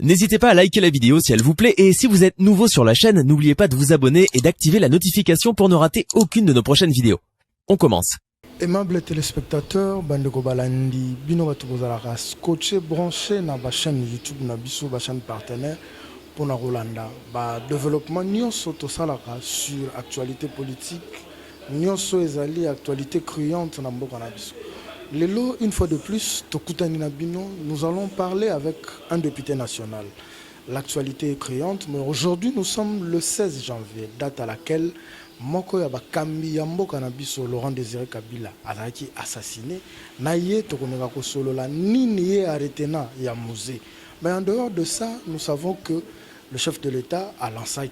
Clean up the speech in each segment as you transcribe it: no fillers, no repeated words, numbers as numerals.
N'hésitez pas à liker la vidéo si elle vous plaît et si vous êtes nouveau sur la chaîne, n'oubliez pas de vous abonner et d'activer la notification pour ne rater aucune de nos prochaines vidéos. On commence. Aimables téléspectateurs, Bandeko Balandi, Bino Batoukozalaka, scotché, branché dans la chaîne YouTube, na biso, la chaîne partenaire pour la Rolanda. Développement, nous sommes sur actualité politique, nous sommes actualité cruante dans la biso. Lelo, une fois de plus, Tokutani Nabino, nous allons parler avec un député national. L'actualité est criante, mais aujourd'hui nous sommes le 16 janvier, date à laquelle Moko Yaba Kambi Yambo Kanabiso Laurent Désiré Kabila a été assassiné. Naye Tokomegako Solo la Nini arrêté na Yamouze. Mais en dehors de ça, nous savons que le chef de l'État a lancé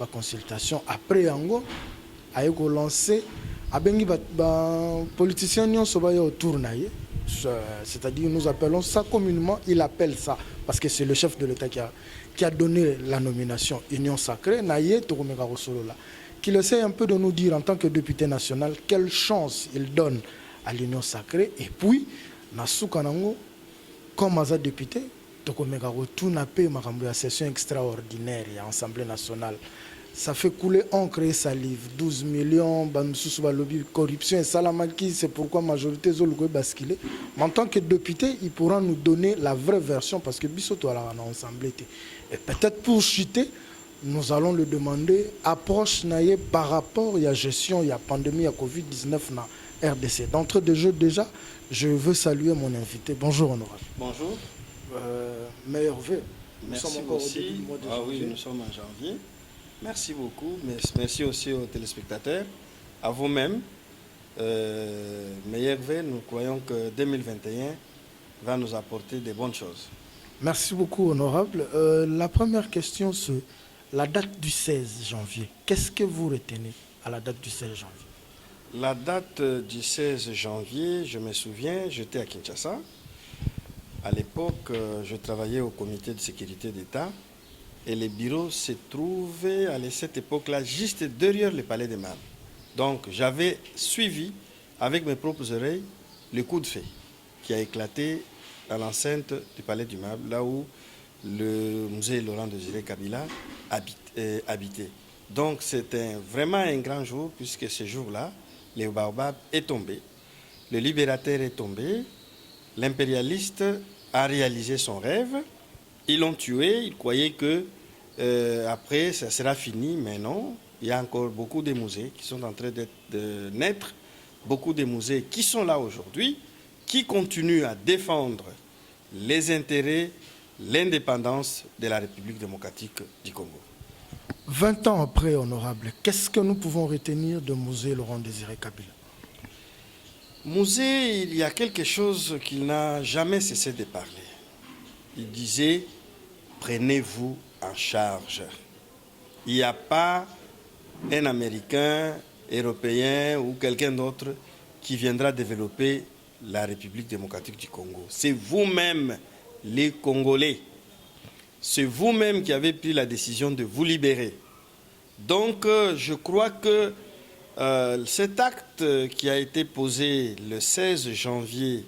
la consultation après Yango a lancé. Abengi politiciens n'y sont pas autour naïe, c'est-à-dire nous appelons ça communément, il appelle ça parce que c'est le chef de l'État qui a donné la nomination Union sacrée naïe Tokomeka Rosolola, qu'il essaie un peu de nous dire en tant que député national quelle chance il donne à l'Union sacrée et puis Nasukanango comme Aza député Tokomeka Rotuna paie ma session extraordinaire à l'Assemblée nationale. Ça fait couler encre et salive. 12 millions, corruption et salamaki, c'est pourquoi la majorité est basculée. Mais en tant que député, il pourra nous donner la vraie version parce que Bissoto a ensemble. Et peut-être pour chuter, nous allons le demander approche naïe par rapport à la gestion, il y a pandémie, il y a Covid-19 dans RDC. D'entrée de jeu déjà, je veux saluer mon invité. Bonjour honorable. Bonjour. Meilleur vœu. Merci aussi. Oui, nous sommes en janvier. Merci beaucoup, merci aussi aux téléspectateurs, à vous-même. Meilleur vœu, nous croyons que 2021 va nous apporter de bonnes choses. Merci beaucoup, honorable. La première question, c'est la date du 16 janvier. Qu'est-ce que vous retenez à la date du 16 janvier? La date du 16 janvier, je me souviens, j'étais à Kinshasa. À l'époque, je travaillais au comité de sécurité d'État. Et les bureaux se trouvaient à cette époque-là juste derrière le palais des Mâles. Donc j'avais suivi avec mes propres oreilles le coup de feu qui a éclaté dans l'enceinte du palais du Mâle, là où le musée Laurent Désiré Kabila habitait. Donc c'était vraiment un grand jour puisque ce jour-là, le baobab est tombé, le libérateur est tombé, l'impérialiste a réalisé son rêve. Ils l'ont tué, ils croyaient que après ça sera fini, mais non. Il y a encore beaucoup de musées qui sont en train de naître, beaucoup de musées qui sont là aujourd'hui, qui continuent à défendre les intérêts, l'indépendance de la République démocratique du Congo. 20 ans après, honorable, qu'est-ce que nous pouvons retenir de musée Laurent Désiré Kabila? Musée, il y a quelque chose qu'il n'a jamais cessé de parler. Il disait, prenez-vous en charge. Il n'y a pas un Américain, Européen ou quelqu'un d'autre qui viendra développer la République démocratique du Congo. C'est vous-même, les Congolais. C'est vous-même qui avez pris la décision de vous libérer. Donc, je crois que cet acte qui a été posé le 16 janvier,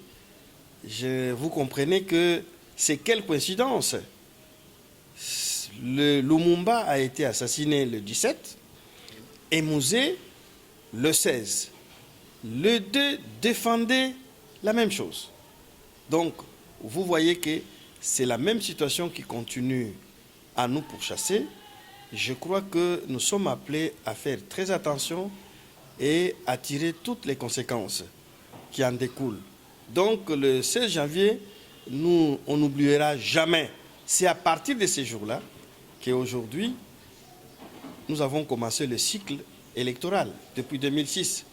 vous comprenez que c'est quelle coïncidence. Lumumba a été assassiné le 17 et Mouzé le 16. Les deux défendaient la même chose. Donc, vous voyez que c'est la même situation qui continue à nous pourchasser. Je crois que nous sommes appelés à faire très attention et à tirer toutes les conséquences qui en découlent. Donc, le 16 janvier, on n'oubliera jamais. C'est à partir de ces jours-là qu'aujourd'hui, nous avons commencé le cycle électoral depuis 2006.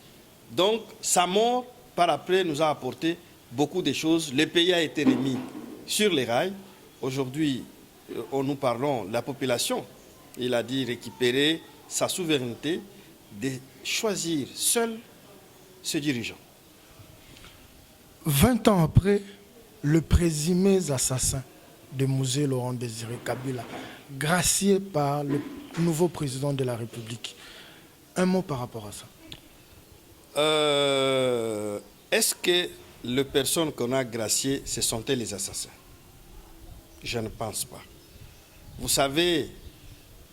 Donc, sa mort, par après, nous a apporté beaucoup de choses. Le pays a été remis sur les rails. Aujourd'hui, nous parlons de la population. Il a dit récupérer sa souveraineté, de choisir seul ses dirigeants. 20 ans après, le présumé assassin de Mouzé Laurent Désiré Kabila, gracié par le nouveau président de la République. Un mot par rapport à ça. Est-ce que les personnes qu'on a graciées, ce sont les assassins? Je ne pense pas. Vous savez,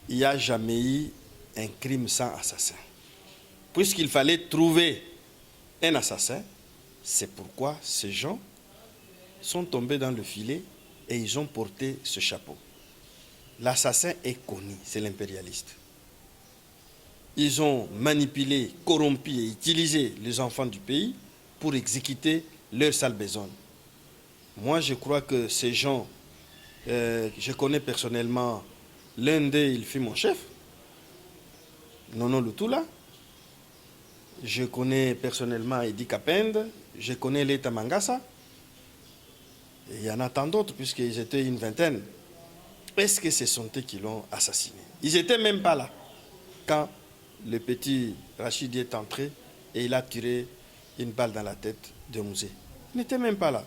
il n'y a jamais eu un crime sans assassin. Puisqu'il fallait trouver un assassin, c'est pourquoi ces gens sont tombés dans le filet et ils ont porté ce chapeau. L'assassin est connu, c'est l'impérialiste. Ils ont manipulé, corrompu et utilisé les enfants du pays pour exécuter leur sale besogne. Moi, je crois que ces gens, je connais personnellement l'un d'eux, il fut mon chef, Nono Lutula. Je connais personnellement Edi Kapende, je connais Leta Mangasa. Et il y en a tant d'autres, puisqu'ils étaient une vingtaine. Est-ce que ce sont eux qui l'ont assassiné? Ils n'étaient même pas là quand le petit Rachidi est entré et il a tiré une balle dans la tête de Mouzé. Ils n'étaient même pas là.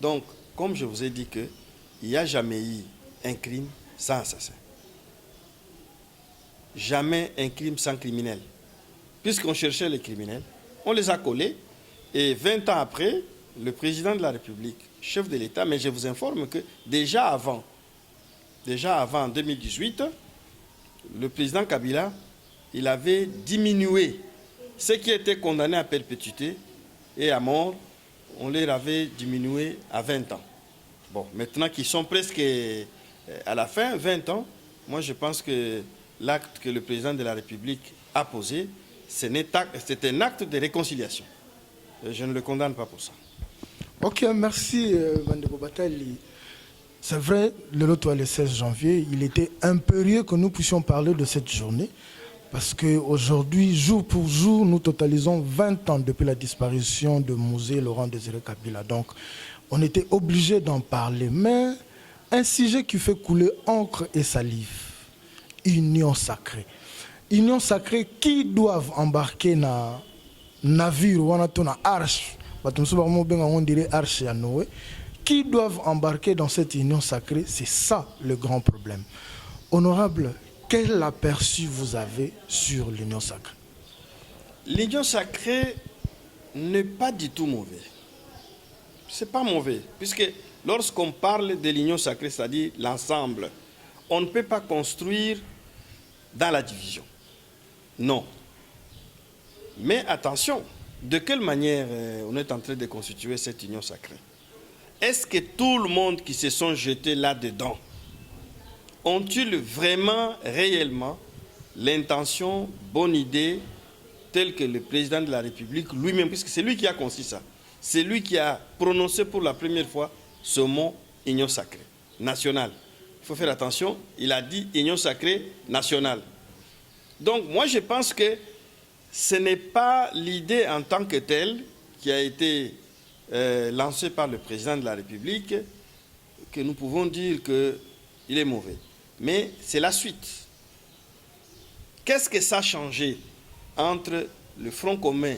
Donc, comme je vous ai dit qu'il n'y a jamais eu un crime sans assassin. Jamais un crime sans criminel. Puisqu'on cherchait les criminels, on les a collés. Et 20 ans après, le président de la République, chef de l'État, mais je vous informe que déjà avant, en 2018, le président Kabila, il avait diminué ceux qui étaient condamnés à perpétuité et à mort, on les avait diminué à 20 ans. Bon, maintenant qu'ils sont presque à la fin, 20 ans, moi je pense que l'acte que le président de la République a posé, c'est un acte de réconciliation. Et je ne le condamne pas pour ça. Ok, merci Bandeko Batali. C'est vrai, le loto le 16 janvier, il était impérieux que nous puissions parler de cette journée. Parce qu'aujourd'hui, jour pour jour, nous totalisons 20 ans depuis la disparition de Mouzé Laurent Désiré Kabila. Donc, on était obligé d'en parler. Mais un sujet qui fait couler encre et salive, union sacrée. Union sacrée qui doivent embarquer dans navire ou dans arche, on dirait arche à Noé, qui doivent embarquer dans cette union sacrée, c'est ça le grand problème. Honorable, quel aperçu vous avez sur l'union sacrée? L'union sacrée n'est pas du tout mauvais. Ce n'est pas mauvais, puisque lorsqu'on parle de l'union sacrée, c'est-à-dire l'ensemble, on ne peut pas construire dans la division. Non. Mais attention, de quelle manière on est en train de constituer cette union sacrée? Est-ce que tout le monde qui se sont jetés là-dedans ont-ils vraiment, réellement, l'intention, bonne idée, telle que le président de la République lui-même, puisque c'est lui qui a conçu ça, c'est lui qui a prononcé pour la première fois ce mot union sacrée, nationale. Il faut faire attention, il a dit union sacrée nationale. Donc moi je pense que ce n'est pas l'idée en tant que telle qui a été lancée par le président de la République que nous pouvons dire qu'il est mauvais. Mais c'est la suite. Qu'est-ce que ça a changé entre le Front commun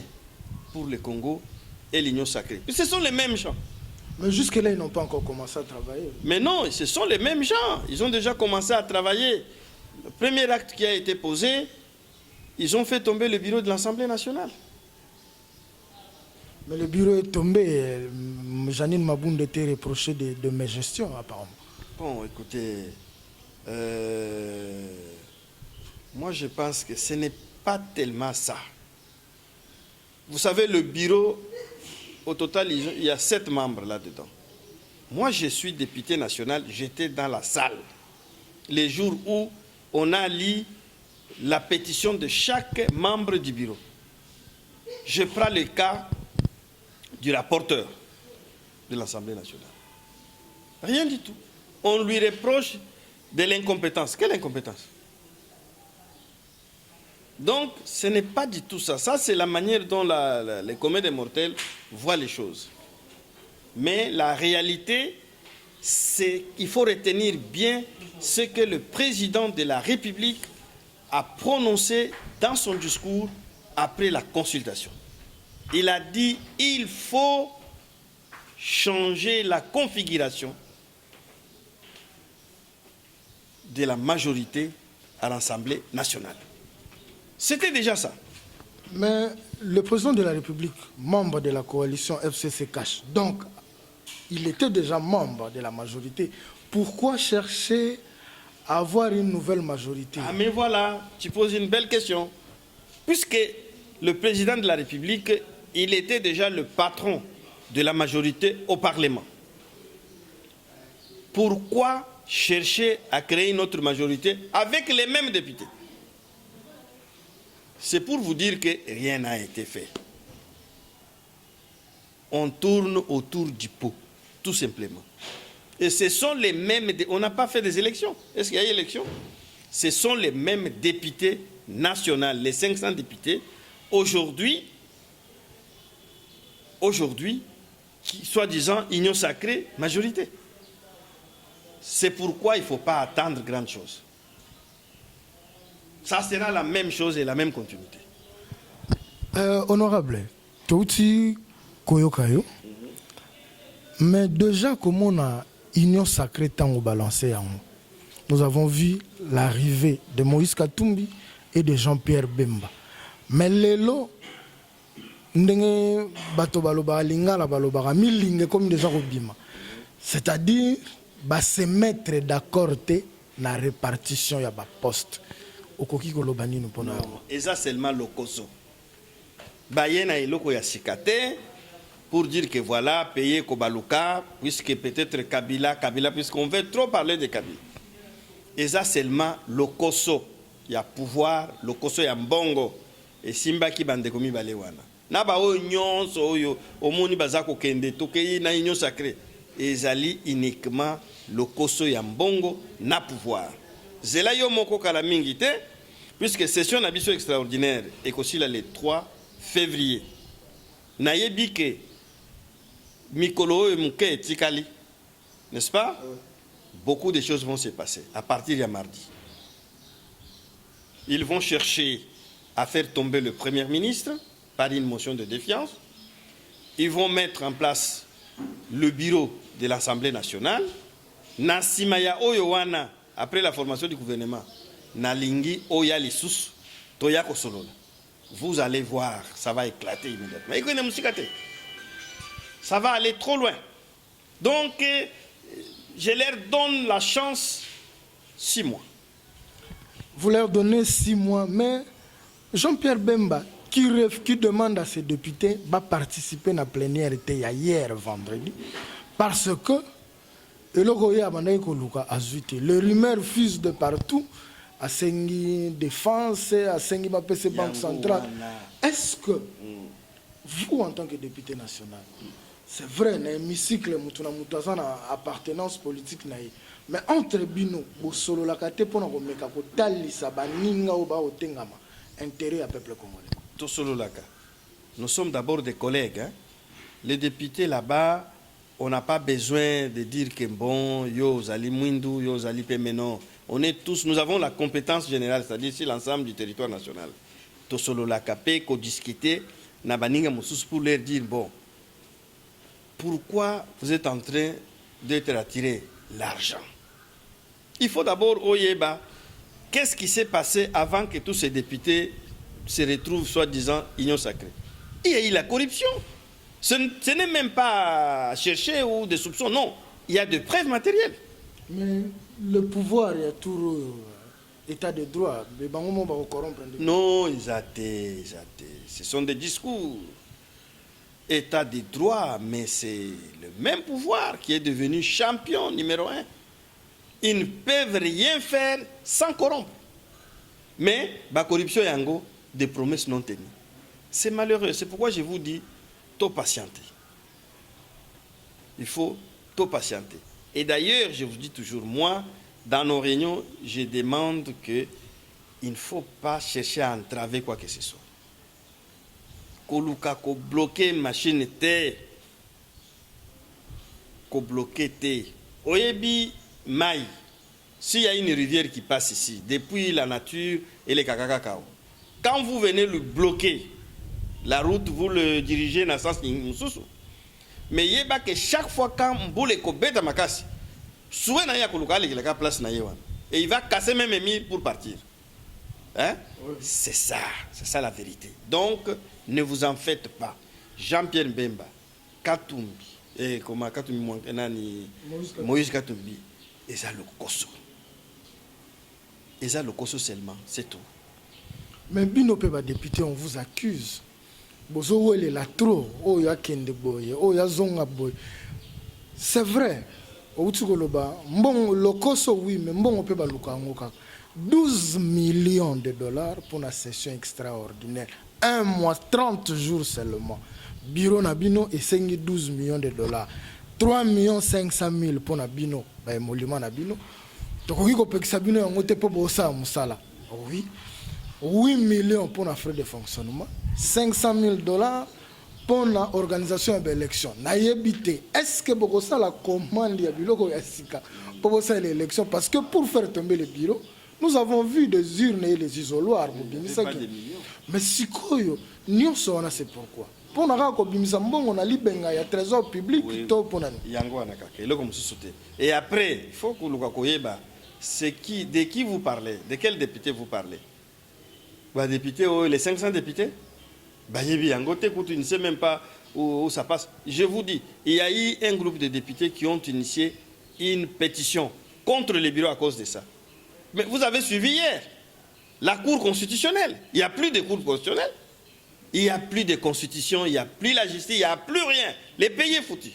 pour le Congo et l'Union sacrée? Ce sont les mêmes gens. Mais jusque-là, ils n'ont pas encore commencé à travailler. Mais non, ce sont les mêmes gens. Ils ont déjà commencé à travailler. Le premier acte qui a été posé, ils ont fait tomber le bureau de l'Assemblée nationale. Mais le bureau est tombé. Janine Mabounde était reprochée de mes gestions, apparemment. Bon, écoutez, moi je pense que ce n'est pas tellement ça. Vous savez, le bureau, au total, il y a 7 membres là-dedans. Moi, je suis député national, j'étais dans la salle. Les jours où on a lu la pétition de chaque membre du bureau. Je prends le cas du rapporteur de l'Assemblée nationale. Rien du tout. On lui reproche de l'incompétence. Quelle incompétence? Donc, ce n'est pas du tout ça. Ça, c'est la manière dont les communs des mortels voient les choses. Mais la réalité, c'est qu'il faut retenir bien ce que le président de la République a prononcé dans son discours après la consultation. Il a dit qu'il faut changer la configuration de la majorité à l'Assemblée nationale. C'était déjà ça. Mais le président de la République, membre de la coalition FCC Cash, donc il était déjà membre de la majorité. pourquoi chercher à avoir une nouvelle majorité? Ah mais voilà, tu poses une belle question. Puisque le président de la République, il était déjà le patron de la majorité au Parlement. Pourquoi chercher à créer une autre majorité avec les mêmes députés? C'est pour vous dire que rien n'a été fait. On tourne autour du pot, tout simplement. Et ce sont les mêmes... On n'a pas fait des élections. Est-ce qu'il y a eu élection? Ce sont les mêmes députés nationaux, les 500 députés, aujourd'hui, qui, soi-disant, union sacrée, majorité. C'est pourquoi il ne faut pas attendre grande chose. Ça sera la même chose et la même continuité. Honorable, Touti Koyokayo, mais déjà comme on a union sacrée tant au balancé, nous avons vu l'arrivée de Moïse Katumbi et de Jean-Pierre Bemba. Mais les lots, c'est-à-dire se mettre d'accord na répartition ya ba poste. Et ça seulement le Koso. Bayena et loko ya sikate pour dire que voilà, payer Kobaluka, puisque peut-être Kabila, puisqu'on veut trop parler de Kabila. Et ça seulement le Koso. Il y a pouvoir, le Koso ya mbongo. Et Simba ki bande komi balewana. Na ba o nyonso oyo omoni bazako kende tokeyi na union sacrée. Ezali uniquement le Koso ya mbongo na pouvoir. Zela yo moko kala mingi te puisque session na biso extraordinaire et aussi le 3 février. Na yebi ke mikolo e muke tikali. N'est-ce pas? Beaucoup de choses vont se passer à partir de mardi. Ils vont chercher à faire tomber le Premier ministre par une motion de défiance. Ils vont mettre en place le bureau de l'Assemblée nationale. Nasimaya Oyowana, après la formation du gouvernement, Nalingi Oya Lissus, Toya Kosolola. Vous allez voir, ça va éclater immédiatement. Ça va aller trop loin. Donc, je leur donne la chance 6 mois. Vous leur donnez 6 mois, mais Jean-Pierre Bemba, qui demande à ses députés de participer à la plénière hier vendredi, parce que les rumeurs fusent de partout, à Sengi Défense, à Sengi Mapese Banque Centrale. Est-ce que vous, en tant que député national, c'est vrai, il y a un hémicycle, il y a une appartenance politique, mais entre Bino, Bosolo la Kate, pour nous mettre à côté, ça va ninga ou ba otengama, intérêt à peuple congolais. Tosolo Laka. Nous sommes d'abord des collègues. Hein. Les députés là-bas, on n'a pas besoin de dire que bon, yo zali mwindu, yo zali pemeno. On est tous, nous avons la compétence générale, c'est-à-dire sur l'ensemble du territoire national. Tosolo Laka pe, qu'on discutait, na baninga moussous pour leur dire bon, pourquoi vous êtes en train d'être attiré l'argent? Il faut d'abord, Oyeba, qu'est-ce qui s'est passé avant que tous ces députés se retrouvent soi-disant union sacrée? Il y a eu la corruption. Ce n'est même pas à chercher ou des soupçons, non. Il y a de preuves matérielles. Mais le pouvoir, il y a tout état de droit. Non, ce sont des discours. État de droit, mais c'est le même pouvoir qui est devenu champion numéro 1. Ils ne peuvent rien faire sans corrompre. Mais la corruption yango, des promesses non tenues. C'est malheureux. C'est pourquoi je vous dis, tout patienter. Il faut tout patienter. Et d'ailleurs, je vous dis toujours, moi, dans nos réunions, je demande qu'il ne faut pas chercher à entraver quoi que ce soit. Koluka ko bloquer machine te ko bloquer te oyebi mai s'il y a une rivière qui passe ici depuis la nature et les kakakakao, quand vous venez le bloquer la route, vous le dirigez dans le sens mususu, mais yeba que chaque fois quand mbule ko beta makasi soué na ya koluka le la place na yewan et il va casser même les murs pour partir. Hein? Oui. C'est ça la vérité. Donc, ne vous en faites pas. Jean-Pierre Bemba, Katumbi, et comment Katumbi, Moïse Katumbi, Et ça le cosso. Et ça le cosso seulement, c'est tout. Mais bino pe ba député, on vous accuse. Bozo wele la trop, oh ya kende boy, oh ya zonga boy. C'est vrai. Outukoloba, mbon lokoso oui, mais mbon pe ba luka ngoka. 12 millions de dollars pour la session extraordinaire. Un mois, 30 jours seulement. Bureau Nabino et 12 millions de dollars. 3 500 000 pour Nabino, bah, émolument Nabino. Donc, on dit que Sabino a monté pour ça, Moussala. Oui. 8 millions pour les frais de fonctionnement. 500 000 dollars pour l'organisation de l'élection. Est-ce que vous avez la commande de Biloko Yassika pour l'élection? Parce que pour faire tomber le bureau, nous avons vu des urnes et des isoloirs. Mais si quoi, nous sommes c'est pourquoi. Pour nous, on a libéré un trésor public. Et après, il faut que nous sachions de qui vous parlez, de quel député vous parlez. Député, les 500 députés, tu ne sais même pas où ça passe. Je vous dis, il y a eu un groupe de députés qui ont initié une pétition contre les bureaux à cause de ça. Mais vous avez suivi hier la Cour constitutionnelle. Il n'y a plus de Cour constitutionnelle. Il n'y a plus de constitution, il n'y a plus la justice, il n'y a plus rien. Les pays est foutu.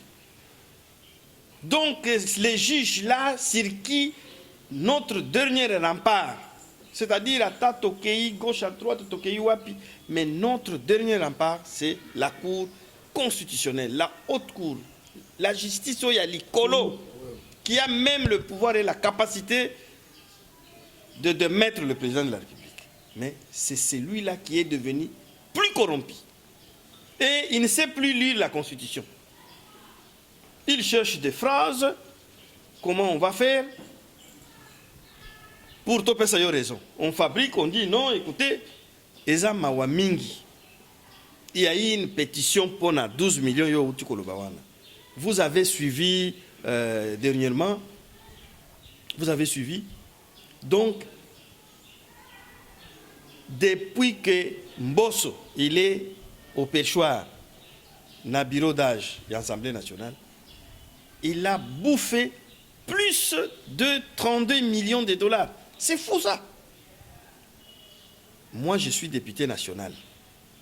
Donc les juges là, sur qui notre dernier rempart, c'est-à-dire à Tatokei, gauche à droite, Tokei Wapi, mais notre dernier rempart, c'est la Cour constitutionnelle, la haute Cour, la justice, il y a l'Icolo, qui a même le pouvoir et la capacité de mettre le président de la République. Mais c'est celui-là qui est devenu plus corrompu. Et il ne sait plus lire la Constitution. Il cherche des phrases, comment on va faire. Pour Topé ça y a raison. On fabrique, on dit non, écoutez, Eza Mawamingi. Il y a eu une pétition pour 12 millions yo Utikolobawana. Vous avez suivi dernièrement, vous avez suivi. Donc, depuis que Mbosso, il est au pêchoir, dans le bureau d'âge de l'Assemblée nationale, il a bouffé plus de 32 millions de dollars. C'est fou ça. Moi, je suis député national.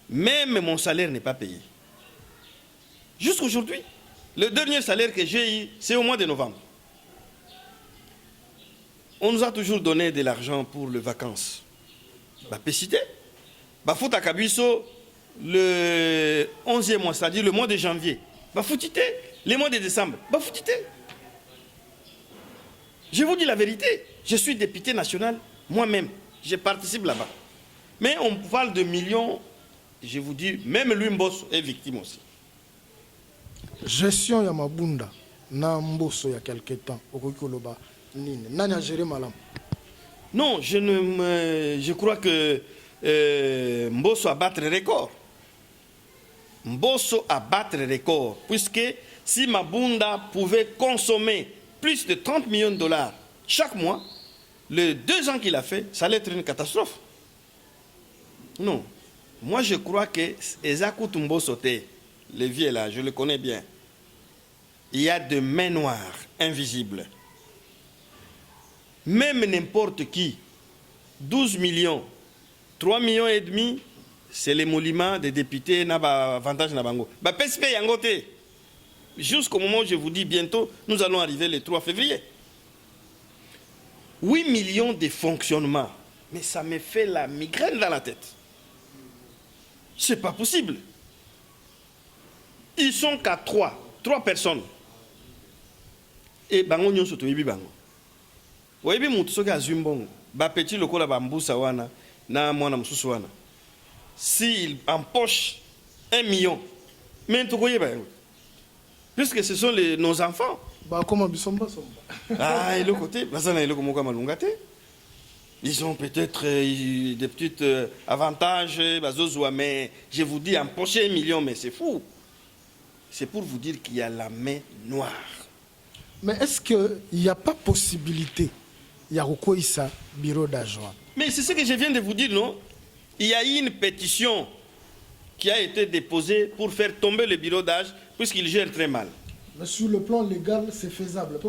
Même mon salaire n'est pas payé. Jusqu'aujourd'hui, le dernier salaire que j'ai eu, c'est au mois de novembre. On nous a toujours donné de l'argent pour les vacances. Bah, pécité. Bah, faut à Kabiso, le 11e mois, c'est-à-dire le mois de janvier. Bah, foutité. Les mois de décembre. Bah, foutité. Je vous dis la vérité. Je suis député national, moi-même. Je participe là-bas. Mais on parle de millions. Je vous dis, même lui, Mbosso, est victime aussi. Gestion Yamabunda, na Mbosso il y a quelques temps, au Koloba, Nani a géré malam. Non, je crois que Mbosso a battu le record. Mbosso a battu le record, puisque si Mabunda pouvait consommer plus de 30 millions de dollars chaque mois, les 2 ans qu'il a fait, ça allait être une catastrophe. Non. Moi, je crois que Ezakou Mbosso, le vieux là, je le connais bien. Il y a des mains noires, invisibles. Même n'importe qui, 12 millions, 3 millions et demi, c'est l'émolument des députés, n'a pas avantage na bango. Bah, PSP yangote. Jusqu'au moment où je vous dis bientôt, nous allons arriver le 3 février. 8 millions de fonctionnements. Mais ça me fait la migraine dans la tête. C'est pas possible. Ils sont qu'à 3 personnes. Et bango nyon soto yibi bango. Wayibi mutu soki azumbongo. Ba petit lokola bambusa wana na mwana mususu wana. S'il empoche 1 million, mais tu connais pas. Puisque ce sont nos enfants. Bah comment bisomba somba. Ah, et le côté, basana ilo komoka malungate. Ils ont peut-être des petits avantages, mais je vous dis, empocher 1 million, mais c'est fou. C'est pour vous dire qu'il y a la main noire. Mais est-ce qu'il n'y a pas possibilité, il y a ça, bureau d'agent? Mais c'est ce que je viens de vous dire, non? Il y a eu une pétition qui a été déposée pour faire tomber le bureau d'âge, puisqu'il gère très mal. Mais sur le plan légal, c'est faisable.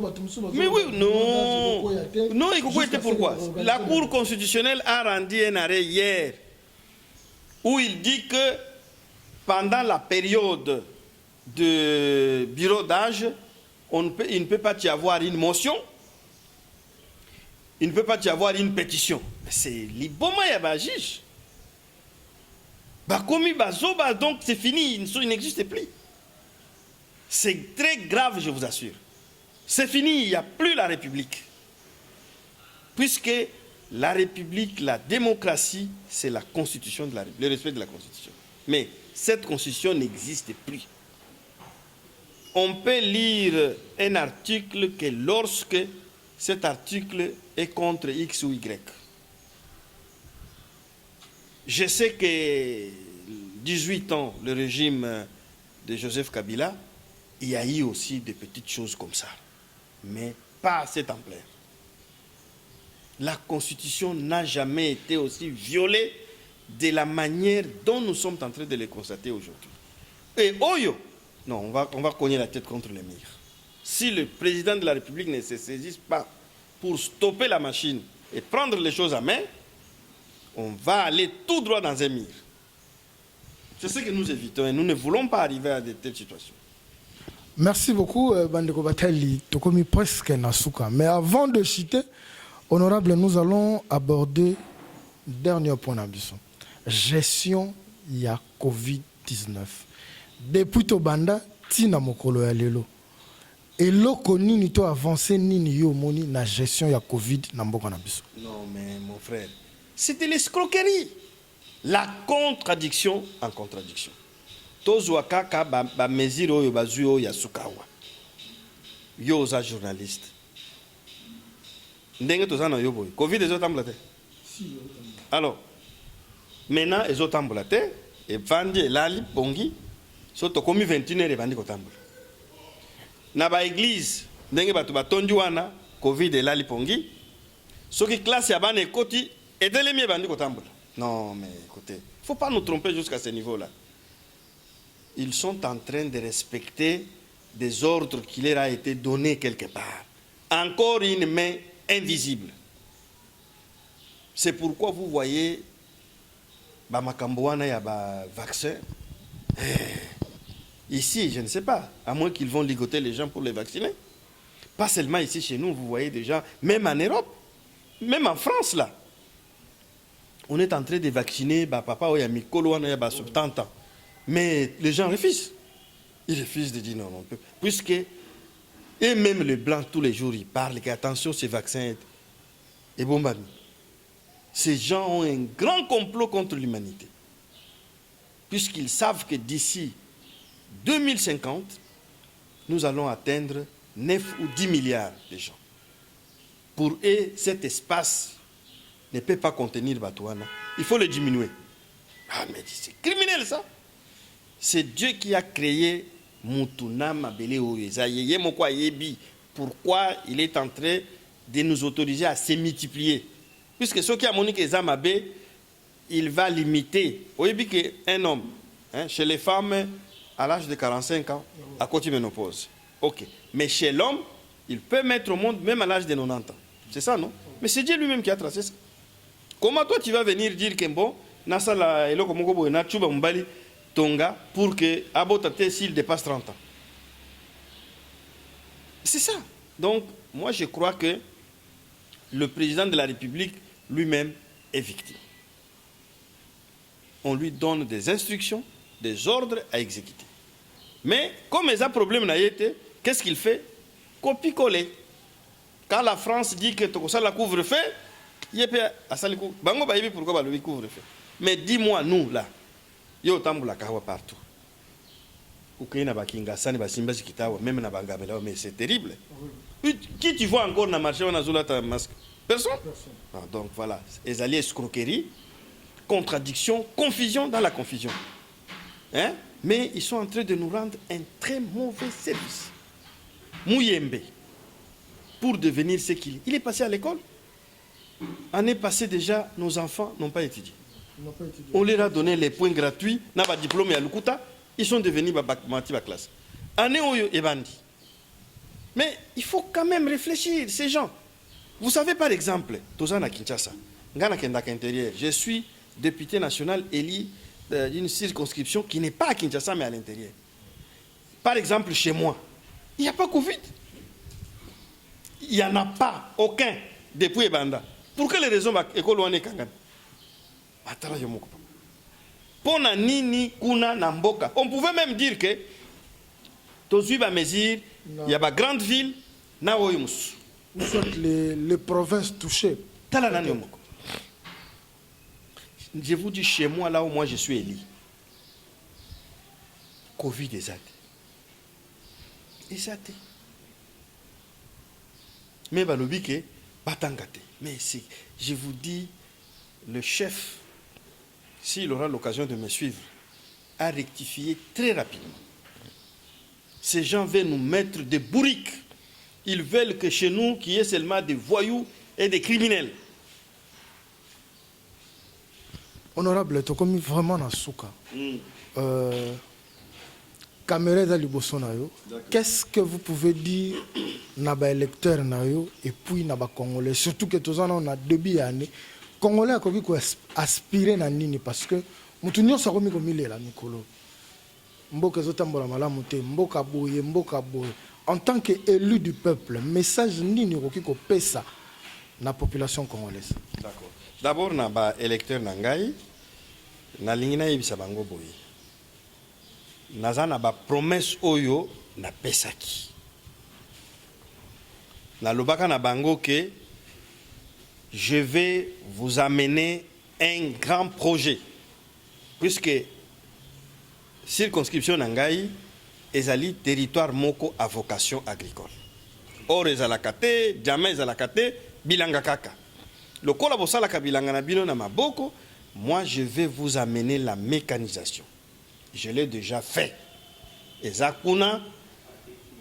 Mais oui, non. Non, et pourquoi? La Cour constitutionnelle a rendu un arrêt hier où il dit que pendant la période de bureau d'âge, il ne peut pas y avoir une motion, il ne peut pas y avoir une pétition. C'est l'iboma yabajige. Bakomi bazoba, donc c'est fini, il n'existe plus. C'est très grave, je vous assure. C'est fini, il n'y a plus la République. Puisque la République, la démocratie, c'est la constitution de la République, le respect de la constitution. Mais cette constitution n'existe plus. On peut lire un article que lorsque cet article est contre X ou Y. Je sais que 18 ans, le régime de Joseph Kabila, il y a eu aussi des petites choses comme ça, mais pas à cette ampleur. La Constitution n'a jamais été aussi violée de la manière dont nous sommes en train de le constater aujourd'hui. Et Oyo, non, on va cogner la tête contre le mur. Si le président de la République ne se saisisse pas pour stopper la machine et prendre les choses à main, on va aller tout droit dans un mur. C'est ce que nous évitons et nous ne voulons pas arriver à de telles situations. Merci beaucoup, Bandeko Batali. Tokomi presque Nasuka. Mais avant de citer, honorable, nous allons aborder le dernier point d'ambition. Gestion ya COVID-19. Depuis Tobanda, Tina Mokolo ya Lelo. Et loko nini to avancé nini yo moni na gestion ya Covid na mboka na biso. Non mais mon frère, c'était l'escroquerie. La contradiction en contradiction. Tozuaka ka ba mesure oyo bazui oyo ya sukawa. Yo za journaliste. Ndenge tozana yo boy. Covid ezotambula te. Si. Alors, maintenant ezotambula te et vandi lali pongi so to komi 21h bandi kotambula. Na ba église ndenge batu batondi wana Covid elali pongi. Soki classe ya bana ekoti etelemi bandi kotambula. Non mais écoutez, faut pas nous tromper jusqu'à ce niveau-là. Ils sont en train de respecter des ordres qui leur a été donnés quelque part. Encore une main invisible. C'est pourquoi vous voyez Bamakamboana y a ba vaccin. Ici, je ne sais pas, à moins qu'ils vont ligoter les gens pour les vacciner. Pas seulement ici chez nous, vous voyez déjà, même en Europe, même en France là. On est en train de vacciner papa ou Mikolo on a 70 ans. Mais les gens refusent. Ils refusent de dire non, on peut. Puisque, et même les blancs, tous les jours, ils parlent qu'attention, ce vaccin est bon. Ces gens ont un grand complot contre l'humanité. Puisqu'ils savent que d'ici 2050, nous allons atteindre 9 ou 10 milliards de gens. Pour eux, cet espace ne peut pas contenir Batouana. Il faut le diminuer. Ah, mais c'est criminel ça. C'est Dieu qui a créé Mutuna Mabele Oyezaye. Pourquoi il est en train de nous autoriser à se multiplier? Puisque ce qui a monique Ezamabe, il va limiter. Vous voyez qu'un homme, chez les femmes, à l'âge de 45 ans, à côté de ménopause. Ok. Mais chez l'homme, il peut mettre au monde même à l'âge de 90 ans. C'est ça, non? Mais c'est Dieu lui-même qui a tracé ça. Comment toi tu vas venir dire que bon, Nasala Eloko Mokobo na Chuba Mbali Tonga pour que Abotate s'il dépasse 30 ans? C'est ça. Donc, moi je crois que le président de la République lui-même est victime. On lui donne des instructions, des ordres à exécuter. Mais comme il a un problème, qu'est-ce qu'il fait? Copie-coller. Quand la France dit que ça la couvre-feu, il peut à ça le coup. Bango ba yebi pourquoi ba le couvre-feu. Mais dis-moi nous là, yo tambula kawa partout. Ukaina bakinga sani basimba sikitawa même na bangabela mais c'est terrible. Qui tu vois encore na marché on a zola ta masque? Personne. Ah, donc voilà, les alliés escroquerie, contradiction, confusion dans la confusion. Hein? Mais ils sont en train de nous rendre un très mauvais service. Mouyembe, pour devenir ce qu'il est. Il est passé à l'école. Année passée déjà, nos enfants n'ont pas étudié. On leur a donné les points gratuits, n'a pas diplôme à Lukuta, ils sont devenus ma classe. Année où Ebandi, Mais il faut quand même réfléchir, ces gens. Vous savez, par exemple, Tozana Kinshasa, Ngana Kendaka intérieur, je suis député national élu d'une circonscription qui n'est pas à Kinshasa, mais à l'intérieur. Par exemple, chez moi, il n'y a pas Covid. Il n'y en a pas, aucun, depuis Ebanda. Pour quelles raisons l'école est Kangan? Pona nini kuna namboka. On pouvait même dire que Tozuiba mesure, il y a des grandes villes, na oyimus. Nous sommes les provinces touchées. Je vous dis, chez moi, là où moi je suis élu, Covid est zate. Mais balobike, batangate. Mais je vous dis, le chef, s'il aura l'occasion de me suivre, a rectifié très rapidement. Ces gens veulent nous mettre des bourriques. Ils veulent que chez nous, qu'il y ait seulement des voyous et des criminels. Honorable, tu as commis vraiment dans souka. Caméra liboso na yo. Qu'est-ce que vous pouvez dire naba électeur na yo et puis naba congolais, surtout que tous on a début année congolais a koki ko aspirer na nini parce que mutu nyonso akomi ko milela mikolo. Mboka zotambola malamu te, mboka boye. En tant qu'élu du peuple, message nini koki ko pesa na population congolaise. D'accord. D'abord naba électeur nangai na lingina yebisa bango boye. Nazana ba promesse oyo na pesaki. Na lobaka na bango que je vais vous amener un grand projet. Puisque circonscription nangai ezali territoire moko à vocation agricole. Or ezalakate, jamais ezalakate, bilanga kaka. Le kola bosalaka bilanga na bino na maboko, moi je vais vous amener la mécanisation. Je l'ai déjà fait. Ezakuna,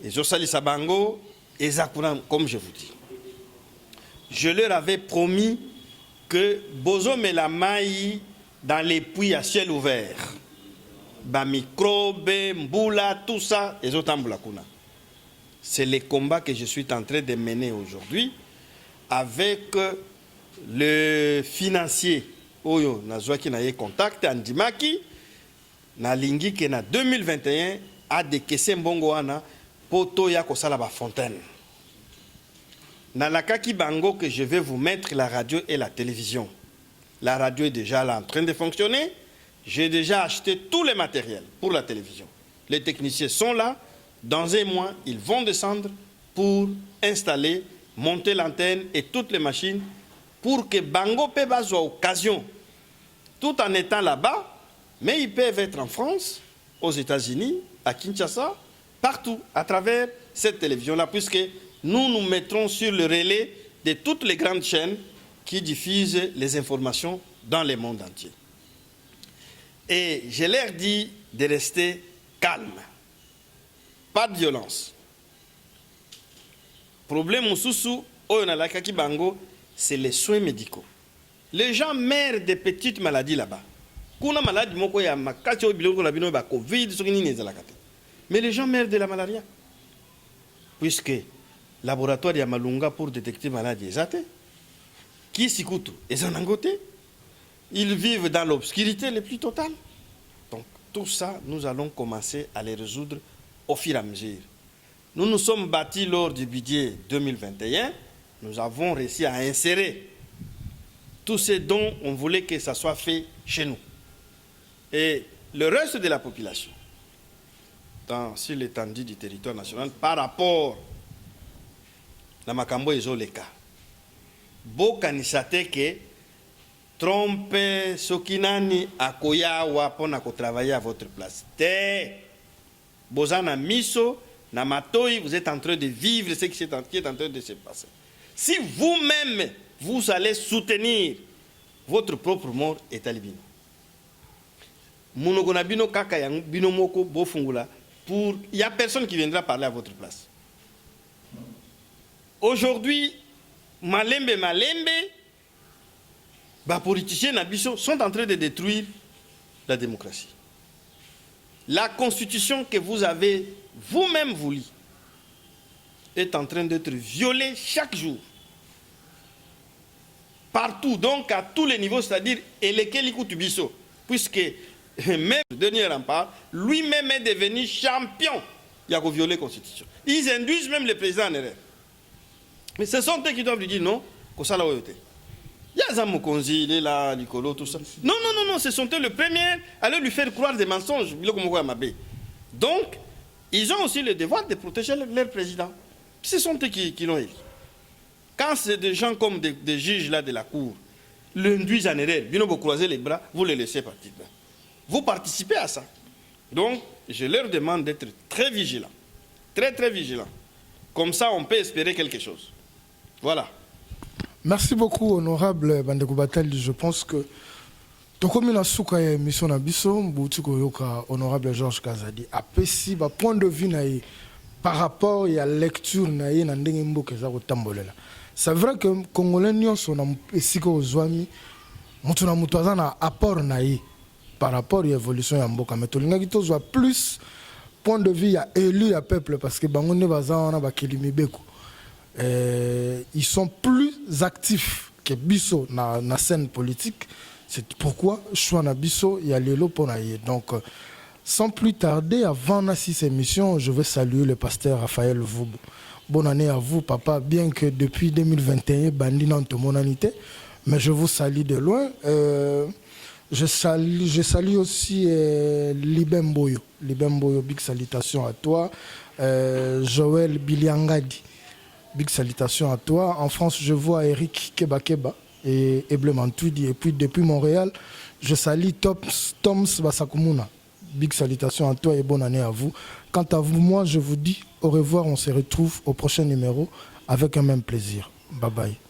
Ezosali Sabango, Ezakuna, comme je vous dis. Je leur avais promis que Bozo Melamai dans les puits à ciel ouvert, ba microbe, mboula, tout ça, Ezotambulakuna. C'est les combats que je suis en train de mener aujourd'hui avec le financier Oyo Nazwaki Naye Contact Andimaki. Na lingi que na 2021 a décaissé mbongo wana poto ya kosala ba fontaine. Na lakaki bango que je vais vous mettre la radio et la télévision. La radio est déjà là en train de fonctionner. J'ai déjà acheté tous les matériels pour la télévision. Les techniciens sont là. Dans un mois, ils vont descendre pour installer, monter l'antenne et toutes les machines pour que bango pe bazwa occasion tout en étant là-bas. Mais ils peuvent être en France, aux États-Unis, à Kinshasa, partout, à travers cette télévision-là, puisque nous nous mettrons sur le relais de toutes les grandes chaînes qui diffusent les informations dans le monde entier. Et je leur dis de rester calme, pas de violence. Problème Moussoussou, Oyonalakaki Bango, c'est les soins médicaux. Les gens meurent de petites maladies là-bas. Kuna maladie moko ya makati o biloko na bino ba Covid soki nini ezalakate. Mais les gens meurent de la malaria. Puisque laboratoire ya Malunga pour détecter maladie ezate qui sikutu ezanangote, ils vivent dans l'obscurité le plus totale. Donc tout ça nous allons commencer à les résoudre au fur et à mesure. Nous nous sommes bâtis lors du budget 2021, nous avons réussi à insérer tout ce dont on voulait que ça soit fait chez nous. Et le reste de la population, sur l'étendue du territoire national, par rapport à Makambo et Zoleka, bokanisate ke trompe sokinani akoya wapona ko travailler à votre place. Te bozana miso na matoi, vous êtes en train de vivre ce qui est en train de se passer. Si vous-même vous allez soutenir votre propre mort est albino. Monogona bino kaka yang bino moko bofungula pour il y a personne qui viendra parler à votre place. Aujourd'hui, malembe ba politiciens na biso sont en train de détruire la démocratie. La constitution que vous avez vous-même voulu est en train d'être violée chaque jour. Partout, donc à tous les niveaux, c'est-à-dire Elekeliku Tubiso, puisque même le dernier rempart, lui-même est devenu champion. Il y a violé la Constitution. Ils induisent même le président en erreur. Mais ce sont eux qui doivent lui dire non, que ça l'a été. Il y a Zamokonzi, il est là, Nicolo, tout ça. Non, non, non, non, ce sont eux le premier à lui faire croire des mensonges. Donc, ils ont aussi le devoir de protéger leur président. Ce sont eux qui l'ont élu. Quand c'est des gens comme des juges là de la cour, l'induisent en erreur, vous croisez les bras, vous les laissez partir. Vous participez à ça. Donc, je leur demande d'être très vigilants. Très, très vigilants. Comme ça, on peut espérer quelque chose. Voilà. Merci beaucoup, honorable Bandeko Batali. Je pense que comme la souka ya émission na biso, honorable Georges Kazadi a pesi ba point de vue na par rapport à la lecture na na ndenge mboka za ko tambolela. C'est vrai que Congolais nyonso na esika ozwami mutu na mutu aza na apport na par rapport à l'évolution ya mboka, mais tolinga ki tozwa plus point de vue ya élu ya peuple parce que bango ne baza wana ba kelimi beko. Ils sont plus actifs que Bisso dans la scène politique. C'est pourquoi choix na Bisso il y a l'élo pour naïe. Donc sans plus tarder, avant cette émission, je veux saluer le pasteur Raphaël Voub. Bonne année à vous, papa. Bien que depuis 2021, bandi dans toute mon anité, mais je vous salue de loin. Je salue aussi Libem Boyo. Libem Boyo, big salutation à toi. Joël Biliangadi. Big salutation à toi. En France, je vois Eric Kebakeba et Eblemantouidi. Et puis depuis Montréal, je salue Toms Basakumuna. Big salutation à toi et bonne année à vous. Quant à vous, moi, je vous dis au revoir. On se retrouve au prochain numéro avec un même plaisir. Bye bye.